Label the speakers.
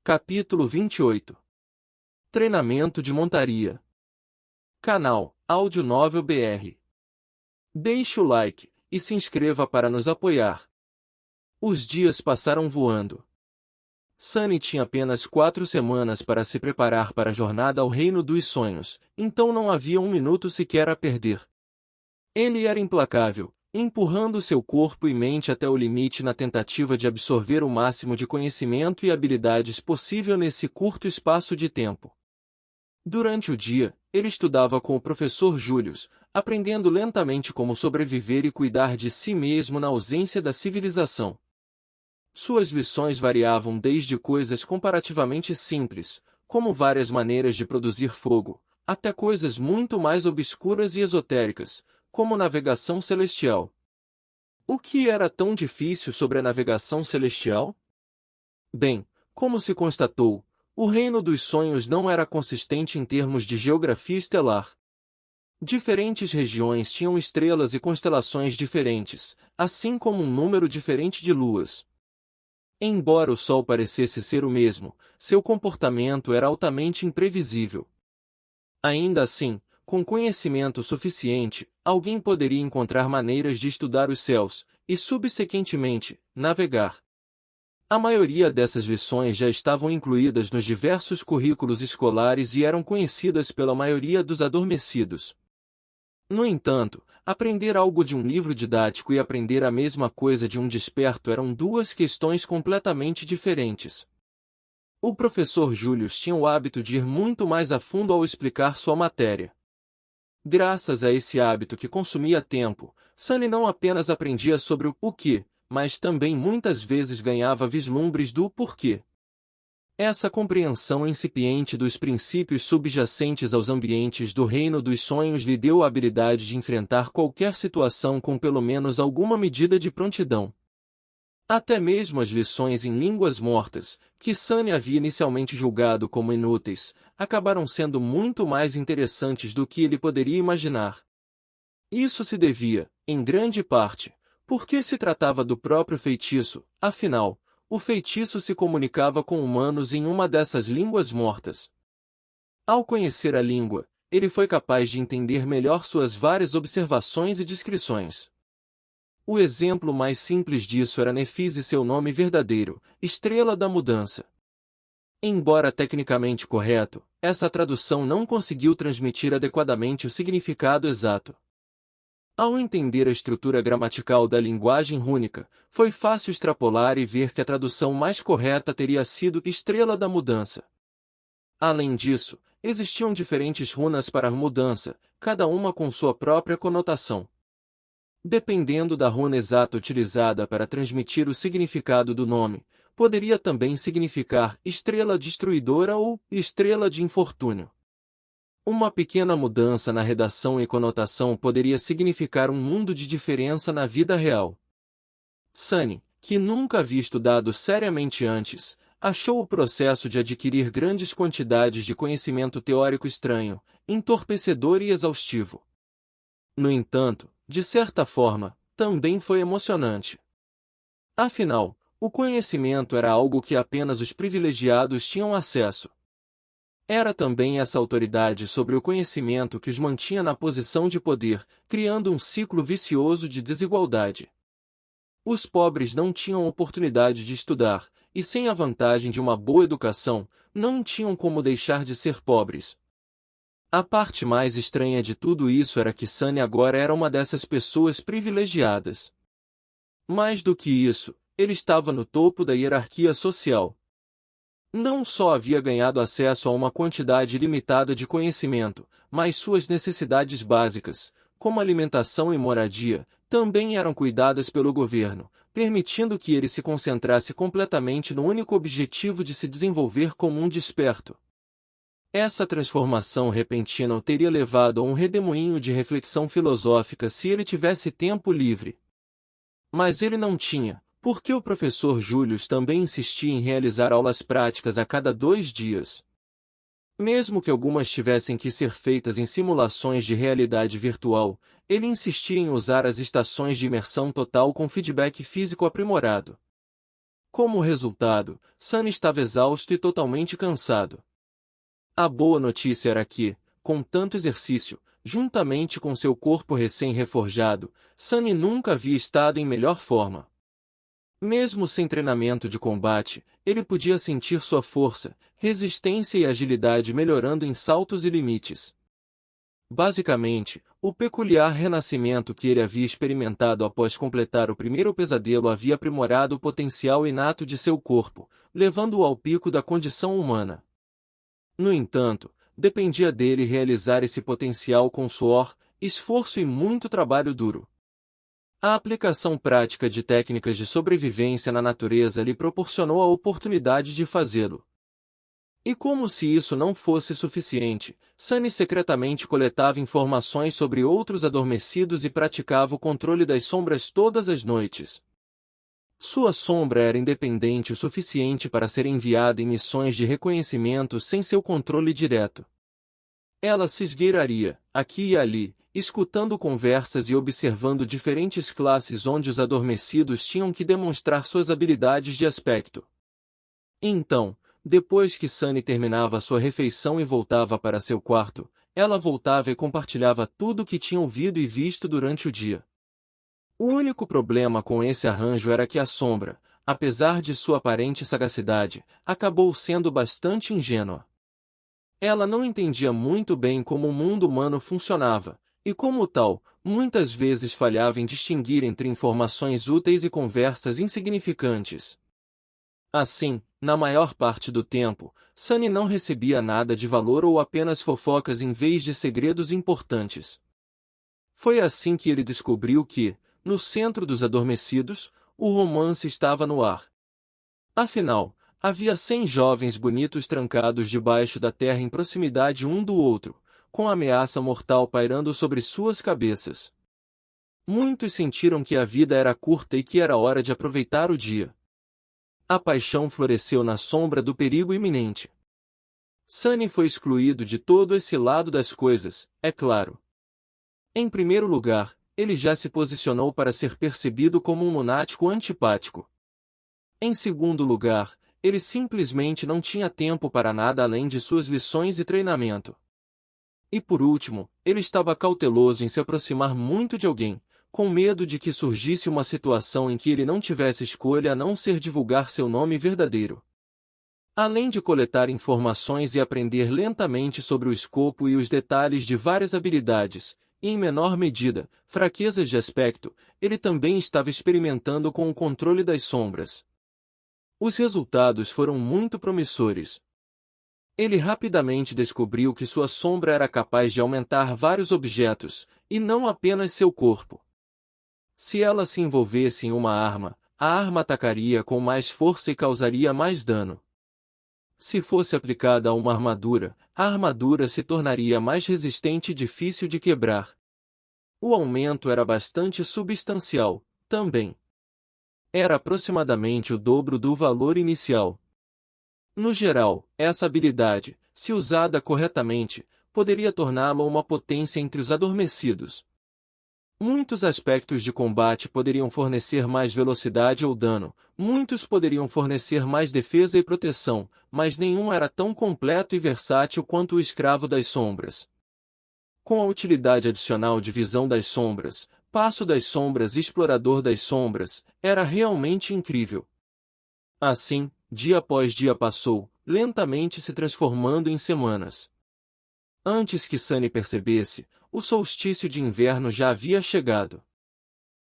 Speaker 1: Capítulo 28. Treinamento de montaria. Canal Áudio Novel BR. Deixe o like e se inscreva para nos apoiar. Os dias passaram voando. Sunny tinha apenas 4 semanas para se preparar para a jornada ao Reino dos Sonhos, então não havia um minuto sequer a perder. Ele era implacável, empurrando seu corpo e mente até o limite na tentativa de absorver o máximo de conhecimento e habilidades possível nesse curto espaço de tempo. Durante o dia, ele estudava com o professor Julius, aprendendo lentamente como sobreviver e cuidar de si mesmo na ausência da civilização. Suas lições variavam desde coisas comparativamente simples, como várias maneiras de produzir fogo, até coisas muito mais obscuras e esotéricas, como navegação celestial. O que era tão difícil sobre a navegação celestial? Bem, como se constatou, o Reino dos Sonhos não era consistente em termos de geografia estelar. Diferentes regiões tinham estrelas e constelações diferentes, assim como um número diferente de luas. Embora o Sol parecesse ser o mesmo, seu comportamento era altamente imprevisível. Ainda assim, com conhecimento suficiente, alguém poderia encontrar maneiras de estudar os céus, e subsequentemente, navegar. A maioria dessas lições já estavam incluídas nos diversos currículos escolares e eram conhecidas pela maioria dos adormecidos. No entanto, aprender algo de um livro didático e aprender a mesma coisa de um desperto eram duas questões completamente diferentes. O professor Julius tinha o hábito de ir muito mais a fundo ao explicar sua matéria. Graças a esse hábito que consumia tempo, Sunny não apenas aprendia sobre o que, mas também muitas vezes ganhava vislumbres do porquê. Essa compreensão incipiente dos princípios subjacentes aos ambientes do Reino dos Sonhos lhe deu a habilidade de enfrentar qualquer situação com pelo menos alguma medida de prontidão. Até mesmo as lições em línguas mortas, que Sunny havia inicialmente julgado como inúteis, acabaram sendo muito mais interessantes do que ele poderia imaginar. Isso se devia, em grande parte, porque se tratava do próprio feitiço, afinal, o feitiço se comunicava com humanos em uma dessas línguas mortas. Ao conhecer a língua, ele foi capaz de entender melhor suas várias observações e descrições. O exemplo mais simples disso era Nefis e seu nome verdadeiro, Estrela da Mudança. Embora tecnicamente correto, essa tradução não conseguiu transmitir adequadamente o significado exato. Ao entender a estrutura gramatical da linguagem rúnica, foi fácil extrapolar e ver que a tradução mais correta teria sido Estrela da Mudança. Além disso, existiam diferentes runas para a mudança, cada uma com sua própria conotação. Dependendo da runa exata utilizada para transmitir o significado do nome, poderia também significar estrela destruidora ou estrela de infortúnio. Uma pequena mudança na redação e conotação poderia significar um mundo de diferença na vida real. Sunny, que nunca havia estudado seriamente antes, achou o processo de adquirir grandes quantidades de conhecimento teórico estranho, entorpecedor e exaustivo. No entanto, de certa forma, também foi emocionante. Afinal, o conhecimento era algo que apenas os privilegiados tinham acesso. Era também essa autoridade sobre o conhecimento que os mantinha na posição de poder, criando um ciclo vicioso de desigualdade. Os pobres não tinham oportunidade de estudar, e sem a vantagem de uma boa educação, não tinham como deixar de ser pobres. A parte mais estranha de tudo isso era que Sunny agora era uma dessas pessoas privilegiadas. Mais do que isso, ele estava no topo da hierarquia social. Não só havia ganhado acesso a uma quantidade limitada de conhecimento, mas suas necessidades básicas, como alimentação e moradia, também eram cuidadas pelo governo, permitindo que ele se concentrasse completamente no único objetivo de se desenvolver como um desperto. Essa transformação repentina o teria levado a um redemoinho de reflexão filosófica se ele tivesse tempo livre. Mas ele não tinha, porque o professor Julius também insistia em realizar aulas práticas a cada 2 dias. Mesmo que algumas tivessem que ser feitas em simulações de realidade virtual, ele insistia em usar as estações de imersão total com feedback físico aprimorado. Como resultado, Sunny estava exausto e totalmente cansado. A boa notícia era que, com tanto exercício, juntamente com seu corpo recém-reforjado, Sunny nunca havia estado em melhor forma. Mesmo sem treinamento de combate, ele podia sentir sua força, resistência e agilidade melhorando em saltos e limites. Basicamente, o peculiar renascimento que ele havia experimentado após completar o primeiro pesadelo havia aprimorado o potencial inato de seu corpo, levando-o ao pico da condição humana. No entanto, dependia dele realizar esse potencial com suor, esforço e muito trabalho duro. A aplicação prática de técnicas de sobrevivência na natureza lhe proporcionou a oportunidade de fazê-lo. E como se isso não fosse suficiente, Sunny secretamente coletava informações sobre outros adormecidos e praticava o controle das sombras todas as noites. Sua sombra era independente o suficiente para ser enviada em missões de reconhecimento sem seu controle direto. Ela se esgueiraria, aqui e ali, escutando conversas e observando diferentes classes onde os adormecidos tinham que demonstrar suas habilidades de aspecto. Então, depois que Sunny terminava sua refeição e voltava para seu quarto, ela voltava e compartilhava tudo o que tinha ouvido e visto durante o dia. O único problema com esse arranjo era que a sombra, apesar de sua aparente sagacidade, acabou sendo bastante ingênua. Ela não entendia muito bem como o mundo humano funcionava, e como tal, muitas vezes falhava em distinguir entre informações úteis e conversas insignificantes. Assim, na maior parte do tempo, Sunny não recebia nada de valor ou apenas fofocas em vez de segredos importantes. Foi assim que ele descobriu que, no centro dos adormecidos, o romance estava no ar. Afinal, havia 100 jovens bonitos trancados debaixo da terra em proximidade um do outro, com a ameaça mortal pairando sobre suas cabeças. Muitos sentiram que a vida era curta e que era hora de aproveitar o dia. A paixão floresceu na sombra do perigo iminente. Sunny foi excluído de todo esse lado das coisas, é claro. Em primeiro lugar, ele já se posicionou para ser percebido como um lunático antipático. Em segundo lugar, ele simplesmente não tinha tempo para nada além de suas lições e treinamento. E por último, ele estava cauteloso em se aproximar muito de alguém, com medo de que surgisse uma situação em que ele não tivesse escolha a não ser divulgar seu nome verdadeiro. Além de coletar informações e aprender lentamente sobre o escopo e os detalhes de várias habilidades, e em menor medida, fraquezas de aspecto, ele também estava experimentando com o controle das sombras. Os resultados foram muito promissores. Ele rapidamente descobriu que sua sombra era capaz de aumentar vários objetos, e não apenas seu corpo. Se ela se envolvesse em uma arma, a arma atacaria com mais força e causaria mais dano. Se fosse aplicada a uma armadura, a armadura se tornaria mais resistente e difícil de quebrar. O aumento era bastante substancial, também. Era aproximadamente o dobro do valor inicial. No geral, essa habilidade, se usada corretamente, poderia torná-lo uma potência entre os adormecidos. Muitos aspectos de combate poderiam fornecer mais velocidade ou dano, muitos poderiam fornecer mais defesa e proteção, mas nenhum era tão completo e versátil quanto o Escravo das Sombras. Com a utilidade adicional de Visão das Sombras, Passo das Sombras e Explorador das Sombras, era realmente incrível. Assim, dia após dia passou, lentamente se transformando em semanas. Antes que Sunny percebesse, o solstício de inverno já havia chegado.